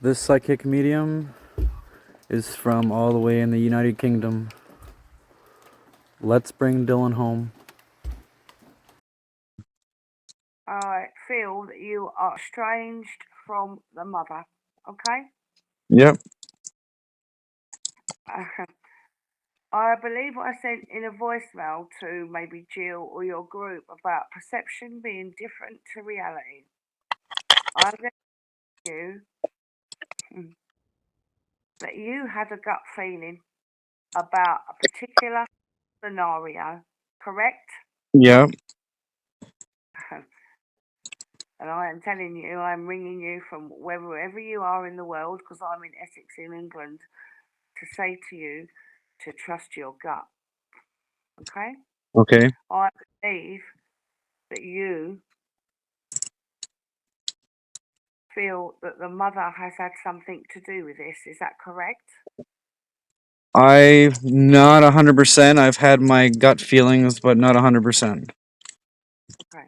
This psychic medium is from all the way in the United Kingdom. Let's bring Dylan home. I feel that you are estranged from the mother, okay? Yep. I believe what I sent in a voicemail to maybe Jill or your group about perception being different to reality. I'm going to you that you had a gut feeling about a particular scenario, correct? Yep. And I am telling you, I'm ringing you from wherever you are in the world, because I'm in Essex in England, to say to you to trust your gut. Okay? Okay. I believe that you feel that the mother has had something to do with this. Is that correct? I not 100%. I've had my gut feelings, but not 100%. Okay.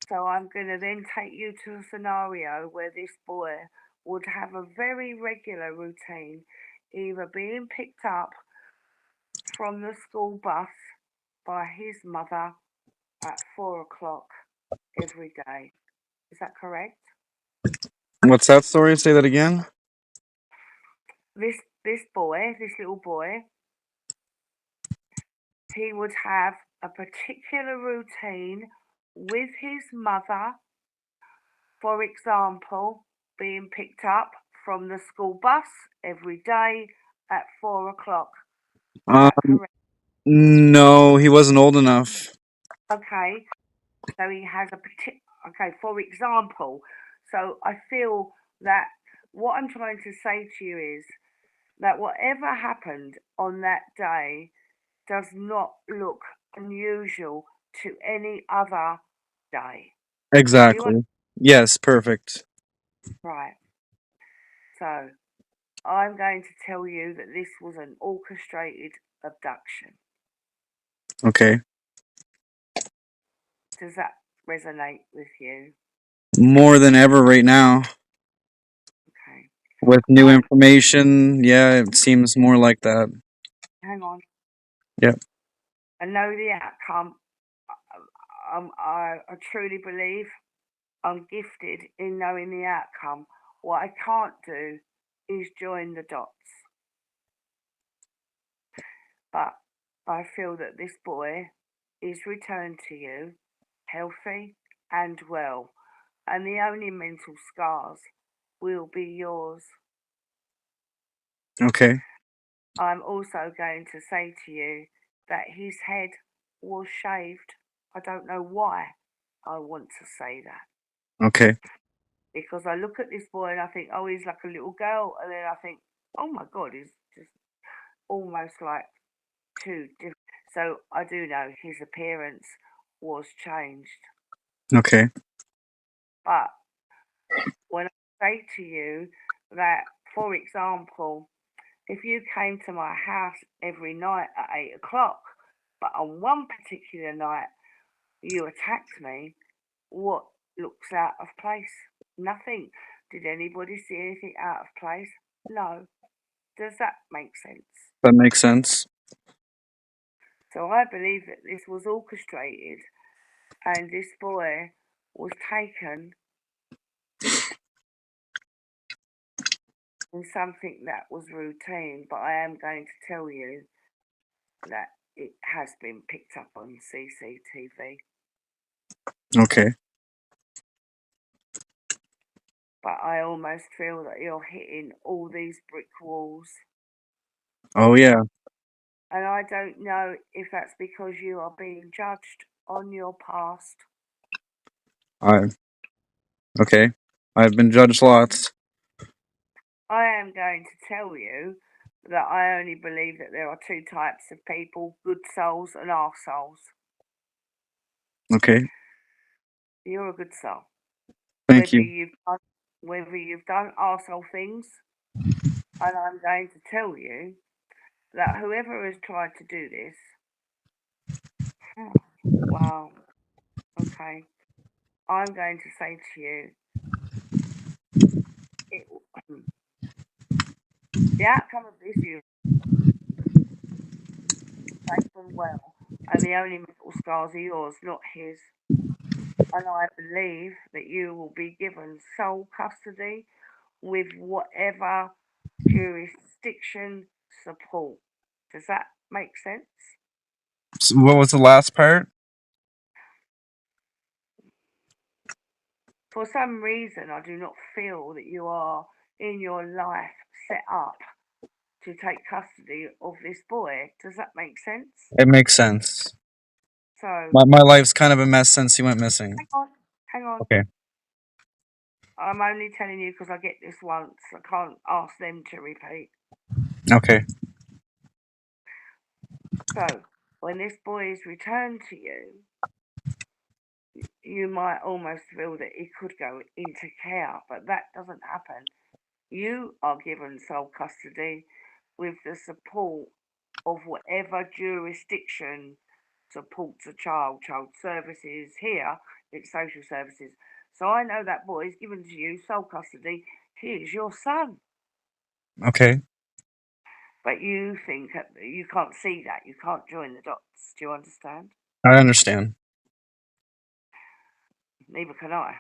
So I'm going to then take you to a scenario where this boy would have a very regular routine, either being picked up from the school bus by his mother at 4 o'clock every day. Is that correct? What's that story? Say that again. This boy, this little boy, he would have a particular routine with his mother, for example, being picked up from the school bus every day at 4 o'clock. Is Um, that correct? no, he wasn't old enough. Okay, so he has a particular, okay, for example, so I feel that what I'm trying to say to you is that whatever happened on that day does not look unusual to any other day. Do you want Exactly. Yes, perfect. right? So I'm going to tell you that this was an orchestrated abduction. Okay. Does that resonate with you? More than ever right now. Okay. With new I information, yeah, it seems more like that. hang on. Yep. I know the outcome. I truly believe I'm gifted in knowing the outcome. What I can't do is join the dots. But I feel that this boy is returned to you healthy and well, and the only mental scars will be yours. Okay. I'm also going to say to you that his head was shaved. I don't know why I want to say that. Okay. Because I look at this boy and I think, oh, he's like a little girl, and then I think, oh my God, he's just almost like too different. So I do know his appearance was changed. Okay. But when I say to you that, for example, if you came to my house every night at 8 o'clock, but on one particular night you attacked me, what looks out of place? Nothing. Did anybody see anything out of place? No. Does that make sense? That makes sense. So I believe that this was orchestrated and this boy was taken in something that was routine, but I am going to tell you that it has been picked up on CCTV. Okay. But I almost feel that you're hitting all these brick walls. Oh yeah. And I don't know if that's because you are being judged on your past. I okay. I've been judged lots. I am going to tell you that I only believe that there are two types of people, good souls and arseholes. Okay. You're a good soul. Thank Whether you. you've done, whether you've done arsehole things, and I'm going to tell you that whoever has tried to do this, wow, okay, I'm going to say to you, it The outcome of this is safe and well, and the only mental scars are yours, not his. And I believe that you will be given sole custody with whatever jurisdiction support. Does that make sense? So what was the last part? For some reason, I do not feel that you are in your life set up to take custody of this boy. Does that make sense? It makes sense. So, My life's kind of a mess since he went missing. hang on. Okay. I'm only telling you because I get this once. I can't ask them to repeat. Okay. So, when this boy is returned to you, you might almost feel that he could go into care, but that doesn't happen. You are given sole custody with the support of whatever jurisdiction supports a child. Child services here, it's social services. So I know that boy is given to you sole custody. He is your son. Okay. But you think you can't see that. You can't join the dots. Do you understand? I understand. Neither can I.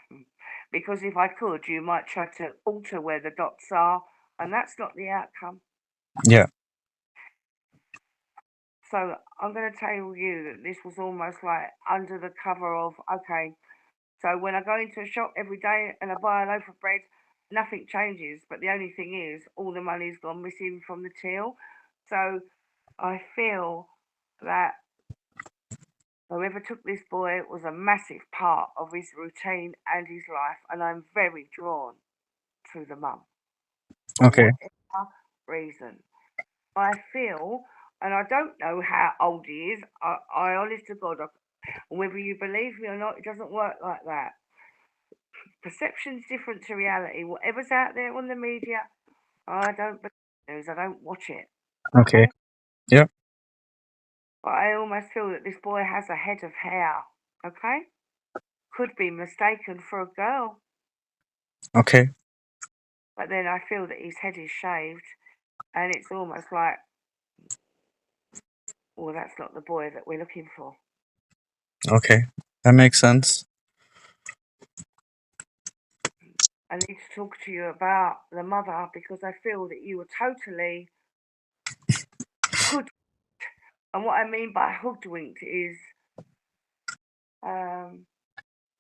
Because if I could, you might try to alter where the dots are, and that's not the outcome. Yeah. So I'm going to tell you that this was almost like under the cover of, okay, so when I go into a shop every day and I buy a loaf of bread, nothing changes. But the only thing is, all the money's gone missing from the till. So I feel that whoever took this boy was a massive part of his routine and his life, and I'm very drawn to the mum for Okay. whatever reason. I feel, and I don't know how old he is. I honest to God, whether you believe me or not, it doesn't work like that. Perception's different to reality. Whatever's out there on the media, I don't believe news. I don't watch it. Okay. Okay, Yep. but I almost feel that this boy has a head of hair. Okay, could be mistaken for a girl, Okay. but then I feel that his head is shaved, and it's almost like, well, that's not the boy that we're looking for. Okay. That makes sense. I need to talk to you about the mother because I feel that you were totally hoodwinked. And what I mean by hoodwinked is um,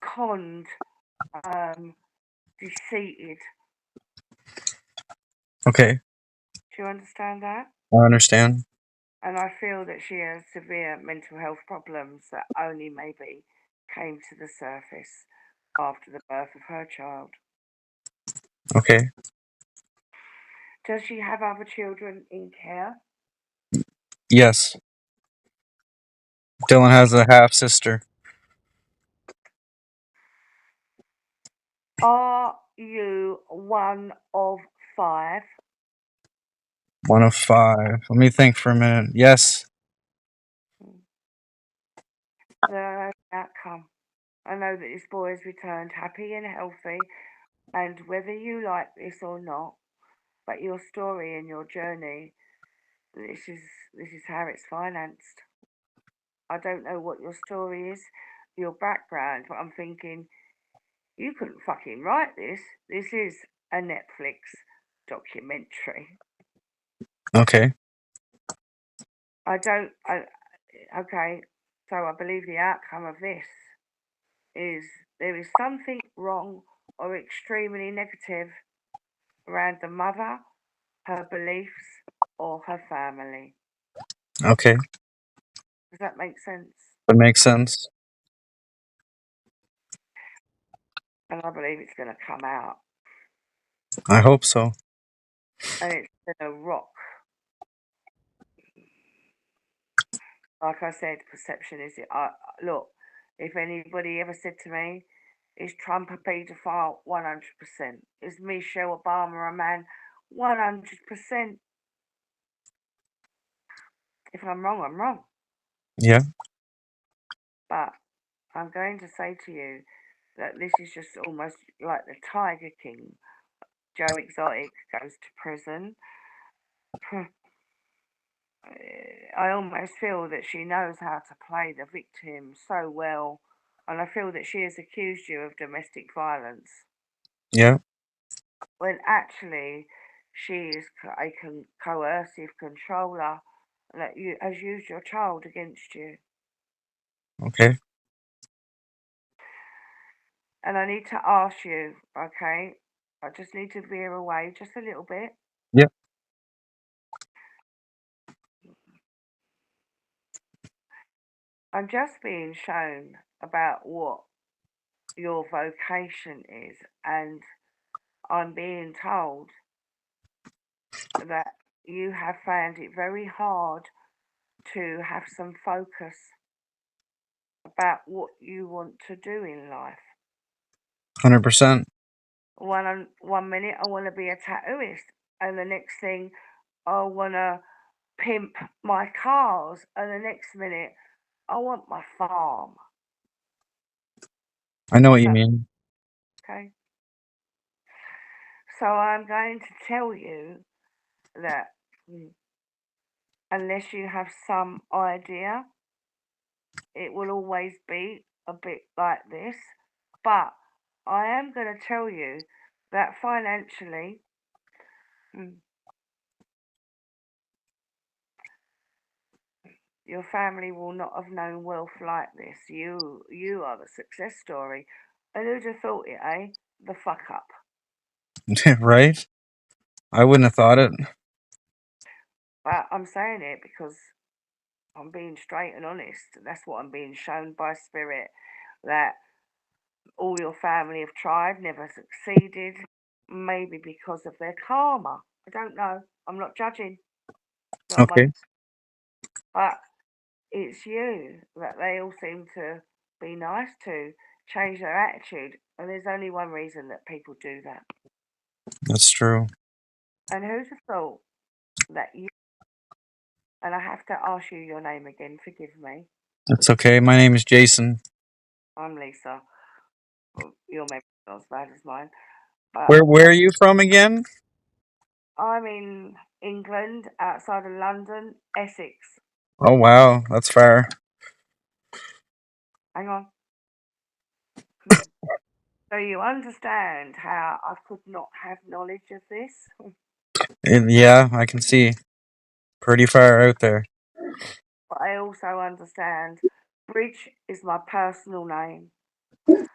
conned, um, deceited. Okay. Do you understand that? I understand. And I feel that she has severe mental health problems that only maybe came to the surface after the birth of her child. Okay. Does she have other children in care? Yes. Dylan has a half sister. Are you one of 5? One of 5. Let me think for a minute. Yes. The outcome. I know that this boy has returned happy and healthy, and whether you like this or not, but your story and your journey, this is how it's financed. I don't know what your story is, your background, but I'm thinking you couldn't fucking write this. This is a Netflix documentary. Okay. I don't. Okay, so I believe the outcome of this is there is something wrong or extremely negative around the mother, her beliefs, or her family. Okay. Does that make sense? That makes sense. And I believe it's going to come out. I hope so. And it's going to rock. Like I said, perception is it. Look, if anybody ever said to me, is Trump a paedophile? 100%. Is Michelle Obama a man? 100%. If I'm wrong, I'm wrong. Yeah. But I'm going to say to you that this is just almost like the Tiger King. Joe Exotic goes to prison. I almost feel that she knows how to play the victim so well, and I feel that she has accused you of domestic violence Yeah. when actually she is a coercive controller that has used your child against you. Okay. And I need to ask you, okay? I just need to veer away just a little bit. Yeah. I'm just being shown about what your vocation is, and I'm being told that you have found it very hard to have some focus about what you want to do in life. 100%. One minute I want to be a tattooist, and the next thing I want to pimp my cars, and the next minute I want my farm. I know what you So, mean. okay. So I'm going to tell you that unless you have some idea, it will always be a bit like this. But I am going to tell you that financially, your family will not have known wealth like this. You are the success story. And who'd have thought it, eh? The fuck up. Right? I wouldn't have thought it. But I'm saying it because I'm being straight and honest. That's what I'm being shown by spirit. That all your family have tried, never succeeded. Maybe because of their karma. I don't know. I'm not judging. Not my. Okay. But it's you that they all seem to be nice to, change their attitude. And there's only one reason that people do that. That's true. And who'd have thought that you. And I have to ask you your name again. Forgive me. That's okay. My name is Jason. I'm Lisa. Well, your memory's not as bad as mine. But Where are you from again? I'm in England, outside of London, Essex. Oh wow, that's far. Hang on. Hmm. So you understand how I could not have knowledge of this? Yeah, I can see. Pretty far out there. But I also understand Bridge is my personal name. When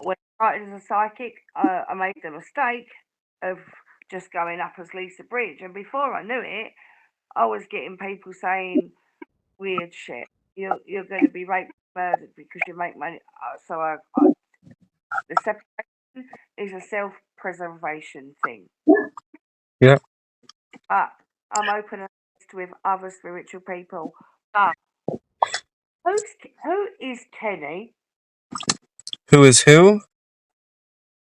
I started as a psychic, I made the mistake of just going up as Lisa Bridge. And before I knew it, I was getting people saying weird shit. You're going to be raped, murdered because you make money. The separation is a self-preservation thing. Yeah. But I'm open and honest with other spiritual people. But who is Kenny? Who is who?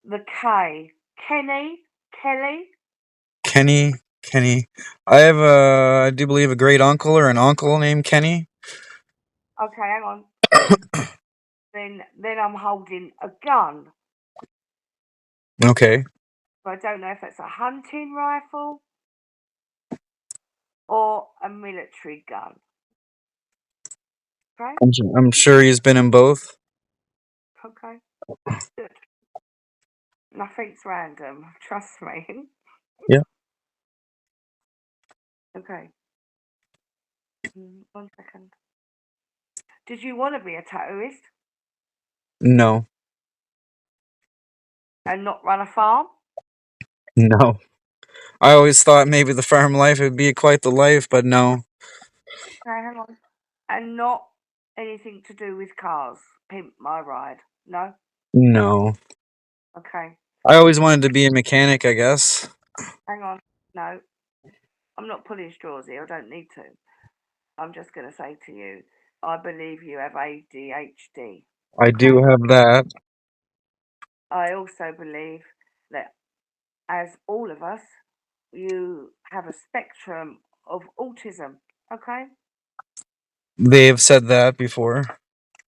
The K. Kenny? Kelly? Kenny. I have I do believe a great uncle or an uncle named Kenny. Okay, hang on. Then I'm holding a gun. Okay. I don't know if it's a hunting rifle or a military gun. Okay? I'm sure he's been in both. Okay. Good. Nothing's random. Trust me. Yeah. Okay. 1 second. Did you want to be a tattooist No. and not run a farm? No. I always thought maybe the farm life would be quite the life, but no. Okay, hang on. And not anything to do with cars. Pimp my ride. No? No. Okay. I always wanted to be a mechanic, I guess. Hang on. No. I'm not pulling straws here. I don't need to. I'm just going to say to you, I believe you have ADHD. I do Okay? have that. I also believe that, as all of us, you have a spectrum of autism. Okay? They have said that before.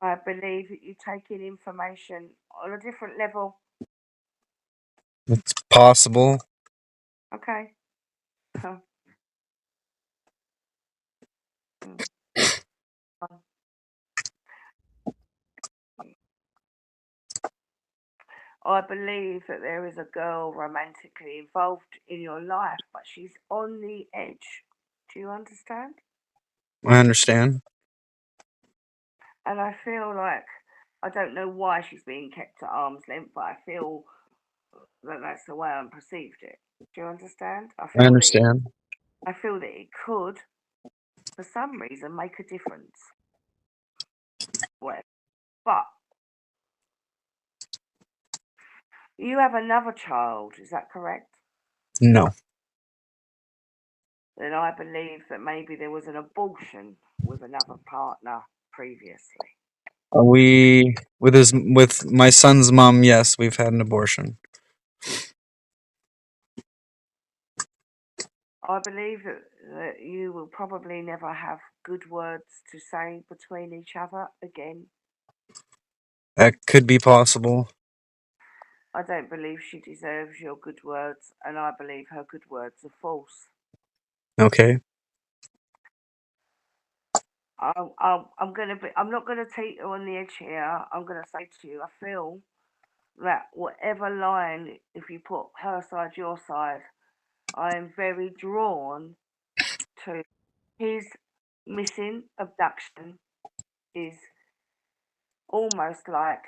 I believe that you take in information on a different level. It's possible. Okay? Mm. I believe that there is a girl romantically involved in your life, but she's on the edge. Do you understand? I understand. And I feel like I don't know why she's being kept at arm's length, but I feel that that's the way I perceived it. Do you understand? I understand. I feel that it could, for some reason, make a difference. Well, but you have another child, is that correct? No. Then I believe that maybe there was an abortion with another partner previously. We with my son's mom, yes, we've had an abortion. I believe that you will probably never have good words to say between each other again. That could be possible. I don't believe she deserves your good words, and I believe her good words are false. Okay. I'm not gonna take you on the edge here. I'm gonna say to you, I feel that whatever line, if you put her side, your side, I am very drawn to his missing abduction is almost like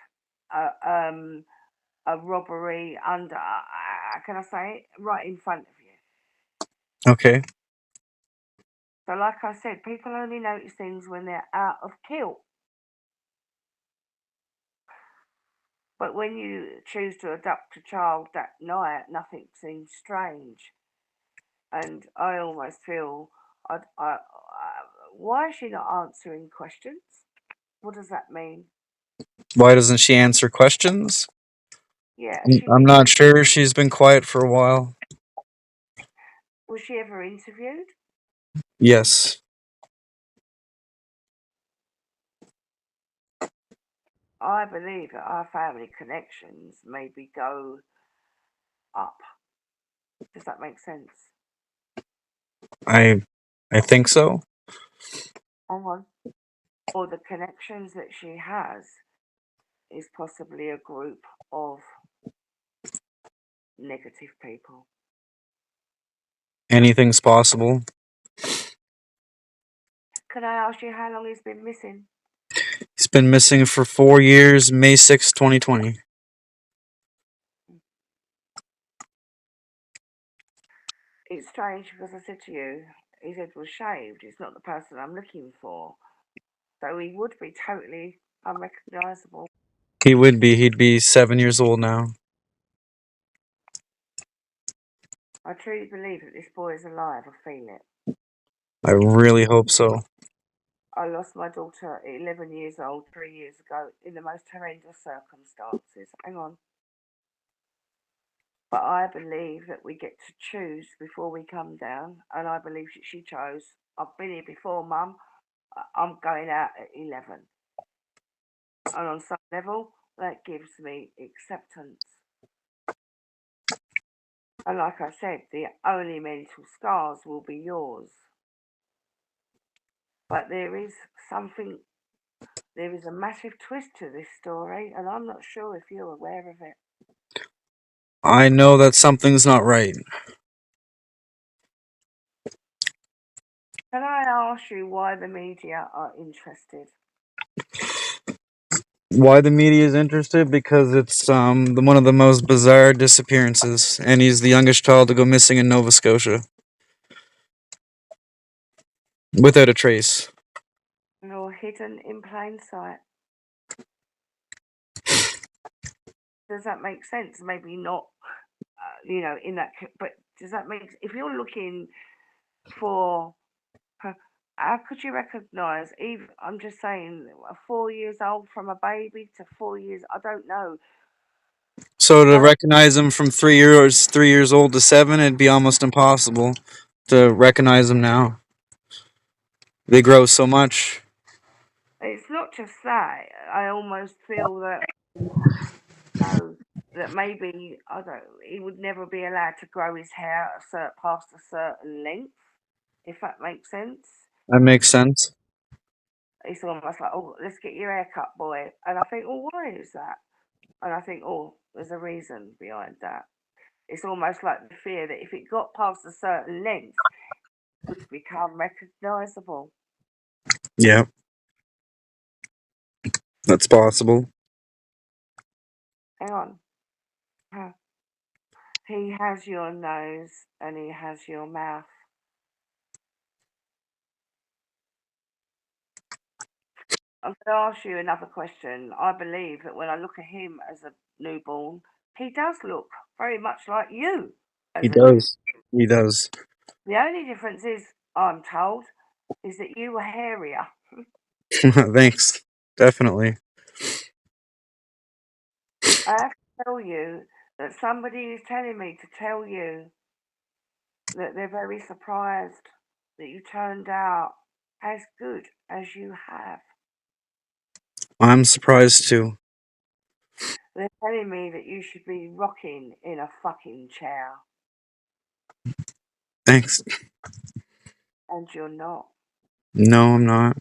a a robbery under. Can I say it right in front of you? Okay. So, like I said, people only notice things when they're out of kilt. But when you choose to adopt a child that night, nothing seems strange. And I almost feel, why is she not answering questions? What does that mean? Why doesn't she answer questions? Yeah, has she I'm been? not sure. She's been quiet for a while. Was she ever interviewed? Yes. I believe that our family connections maybe go up. Does that make sense? I I think so. Hang on. Or the connections that she has is possibly a group of negative people. Anything's possible. Can I ask you how long he's been missing? He's been missing for 4 years, May 6th, 2020. It's strange because I said to you, his head was shaved. It's not the person I'm looking for. So he would be totally unrecognisable. He would be. He'd be 7 years old now. I truly believe that this boy is alive. I feel it. I really hope so. I lost my daughter at 11 years old 3 years ago in the most horrendous circumstances. Hang on. But I believe that we get to choose before we come down, and I believe that she chose. I've been here before, Mum. I'm going out at 11. And on some level, that gives me acceptance. And like I said, the only mental scars will be yours. But there is something, there is a massive twist to this story, and I'm not sure if you're aware of it. I know that something's not right. Can I ask you why the media are interested? Why the media is interested? Because it's one of the most bizarre disappearances, and he's the youngest child to go missing in Nova Scotia without a trace. Or hidden in plain sight? Does that make sense? Maybe not, in that, but does that make, if you're looking for, how could you recognise, even, I'm just saying, 4 years old from a baby to 4 years, I don't know. So to But recognize him from 3 years old to 7, it'd be almost impossible to recognize him now. They grow so much. it's not just that. I almost feel that, no, that maybe, I don't, he would never be allowed to grow his hair past a certain length, if that makes sense. That makes sense. It's almost like, oh, let's get your hair cut, boy. And I think, well, why is that? And I think, oh, there's a reason behind that. It's almost like the fear that if it got past a certain length, it would become recognisable. Yeah, that's possible. Hang on. He has your nose and he has your mouth. I'm going to ask you another question. I believe that when I look at him as a newborn, he does look very much like you He as a new. does. He does. The only difference is, I'm told, is that you were hairier. Thanks. Definitely. I have to tell you that somebody is telling me to tell you that they're very surprised that you turned out as good as you have. I'm surprised too. They're telling me that you should be rocking in a fucking chair, Thanks. and you're not. No, I'm not.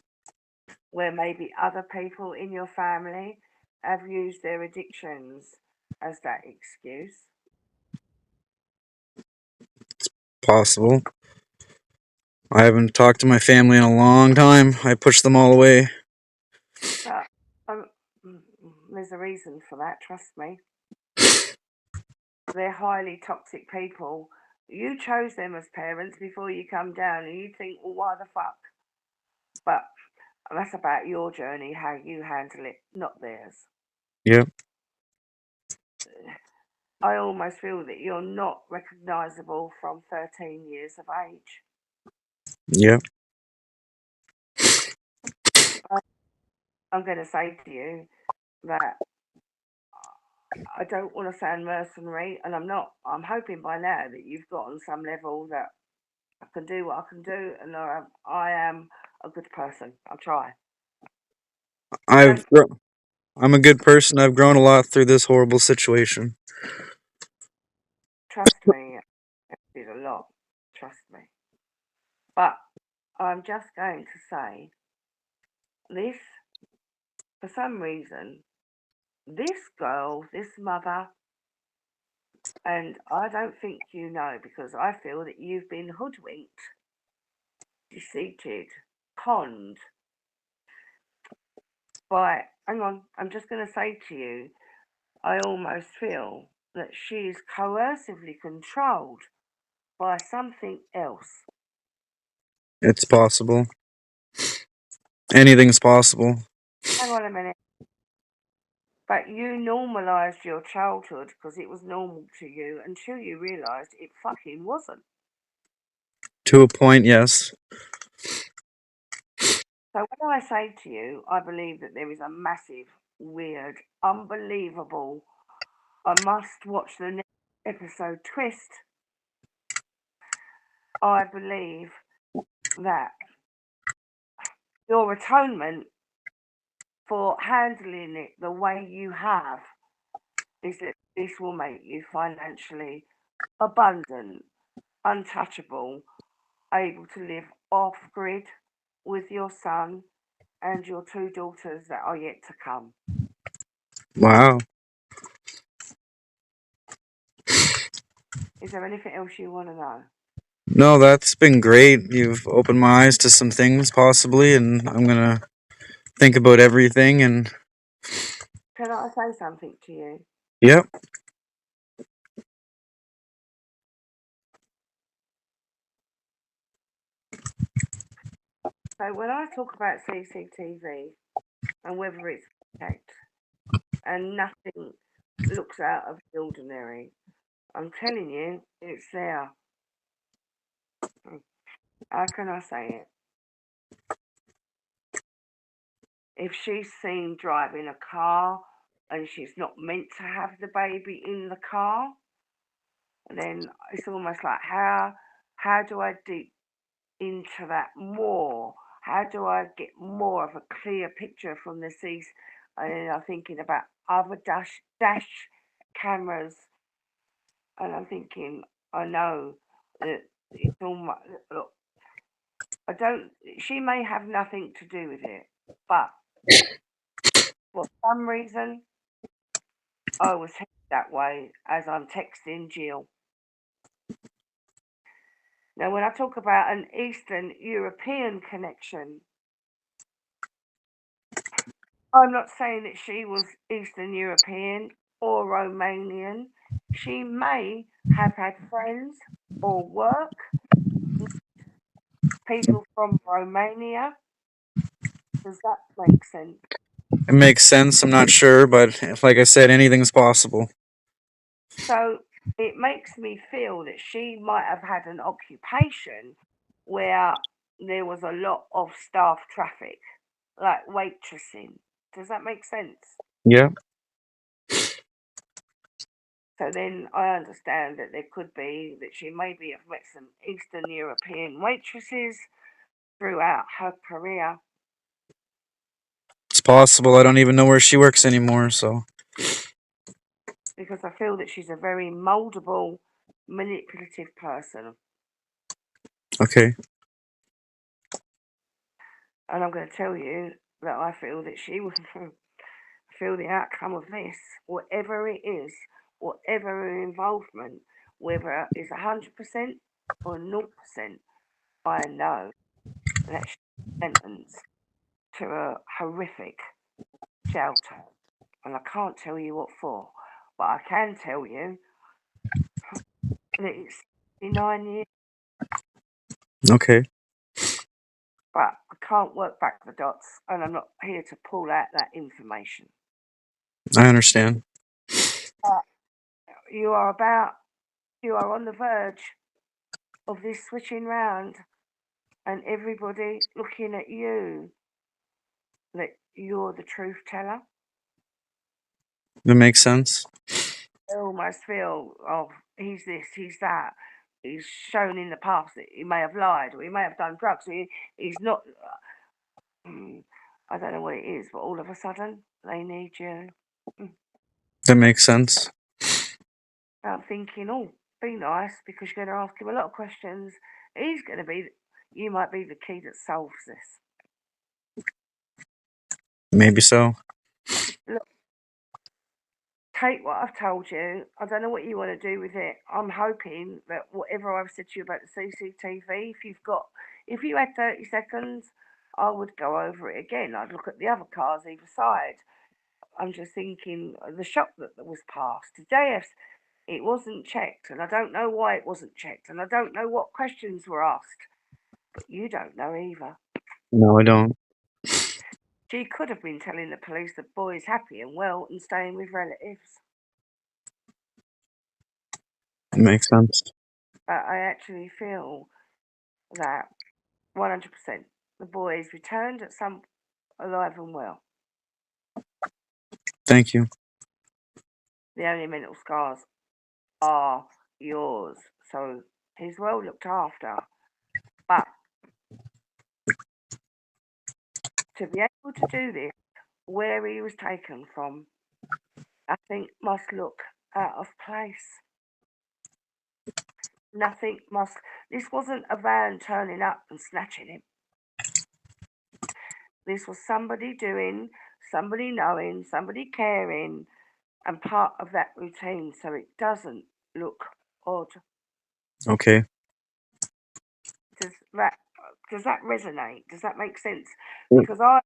Where maybe other people in your family have used their addictions as that excuse. Possible. I haven't talked to my family in a long time. I pushed them all away. But there's a reason for that, trust me. They're highly toxic people. You chose them as parents before you come down, and you think, well, why the fuck? But that's about your journey, how you handle it, not theirs. Yep. I almost feel that you're not recognisable from 13 years of age. Yep. I'm going to say to you that I don't want to sound mercenary, and I'm not. I'm hoping by now that you've got on some level that I can do what I can do, and I am a good person. I'll try. I've Trust, gr- I'm a good person. I've grown a lot through this horrible situation. trust me, I did a lot. Trust me. But I'm just going to say this, for some reason, this girl, this mother, and I don't think you know because I feel that you've been hoodwinked, deceived, conned by. Hang on, I'm just going to say to you, I almost feel that she's coercively controlled by something else. It's possible. Anything's possible. Hang on a minute. But you normalised your childhood because it was normal to you until you realised it fucking wasn't. To a point, yes. So when I say to you, I believe that there is a massive, weird, unbelievable, I must watch the next episode twist. I believe that your atonement for handling it the way you have is that this will make you financially abundant, untouchable, able to live off grid with your son and your two daughters that are yet to come. Wow. Is there anything else you want to know? No, that's been great. You've opened my eyes to some things, possibly, and I'm gonna think about everything. And Can I say something to you? yep, So when I talk about CCTV and whether it's checked and nothing looks out of the ordinary, I'm telling you, it's there. How can I say it? If she's seen driving a car and she's not meant to have the baby in the car, then it's almost like how do I deep into that more? How do I get more of a clear picture from the seas? And then I'm thinking about other dash cameras, and I'm thinking I know that it's almost look, She may have nothing to do with it, but for some reason, I was headed that way as I'm texting Jill. Now, when I talk about an Eastern European connection, I'm not saying that she was Eastern European or Romanian. She may have had friends or work people from Romania. Does that make sense? It makes sense. I'm not sure, but like I said, anything's possible. So it makes me feel that she might have had an occupation where there was a lot of staff traffic, like waitressing. Does that make sense? Yeah. So then I understand that there could be that she maybe have met some Eastern European waitresses throughout her career. It's possible. I don't even know where she works anymore, so. Because I feel that she's a very moldable, manipulative person. Okay. And I'm going to tell you that I feel that she will feel the outcome of this, whatever it is, whatever her involvement, whether it's 100% or 0%, I know that she's sentenced to a horrific jail term. And I can't tell you what for, but I can tell you that it's 9 years, Okay. but I can't work back the dots, and I'm not here to pull out that information. I understand. But you are on the verge of this switching round and everybody looking at you that you're the truth teller. That makes sense. They almost feel, oh, he's this, he's that. He's shown in the past that he may have lied or he may have done drugs. He's not. I don't know what it is, but all of a sudden they need you. That makes sense. I'm thinking, oh, be nice because you're going to ask him a lot of questions. He's going to be, you might be the key that solves this. Maybe so. Look, take what I've told you. I don't know what you want to do with it. I'm hoping that whatever I've said to you about the CCTV, if you had 30 seconds, I would go over it again. I'd look at the other cars either side. I'm just thinking the shop that was passed today. It wasn't checked, and I don't know why it wasn't checked, and I don't know what questions were asked. But you don't know either. No, I don't. She could have been telling the police the boy is happy and well and staying with relatives. It makes sense. But I actually feel that 100% the boy is returned at some alive and well. Thank you. The only mental scars are yours, so he's well looked after. But to be able to do this where he was taken from, I think must look out of place. Nothing must. This wasn't a van turning up and snatching him. This was somebody doing, somebody knowing, somebody caring, and part of that routine, so it doesn't look odd. Okay. Does that resonate? Does that make sense? Because I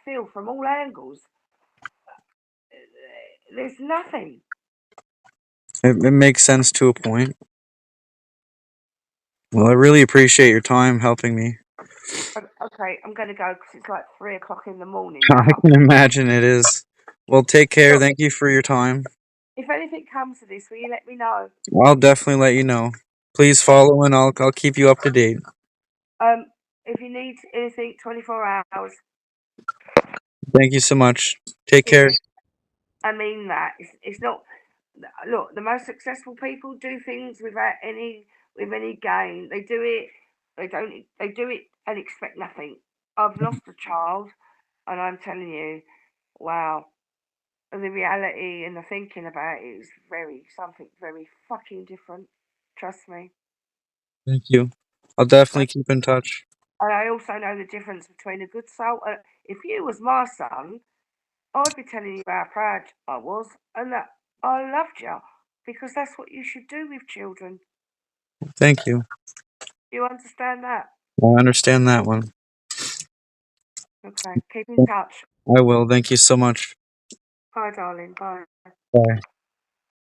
feel from all angles, there's nothing. It makes sense to a point. Well, I really appreciate your time helping me. Okay, I'm going to go because it's like 3 o'clock in the morning I now. can imagine it is. Well, take care. Look, Thank you for your time. if anything comes to this, will you let me know? I'll definitely let you know. Please follow and I'll keep you up to date. Um, if you need anything, 24 hours. Thank you so much. Take care. I mean that. It's not. Look, the most successful people do things without with any gain. They do it. They don't. They do it and expect nothing. I've lost a child, and I'm telling you, wow. The reality and the thinking about it is something very fucking different. Trust me. Thank you. I'll definitely keep in touch. And I also know the difference between a good soul. If you was my son, I'd be telling you how proud I was and that I loved you, because that's what you should do with children. Thank you. You understand that? I understand that one. Okay, keep in touch. I will. Thank you so much. Bye, darling. Bye. Bye.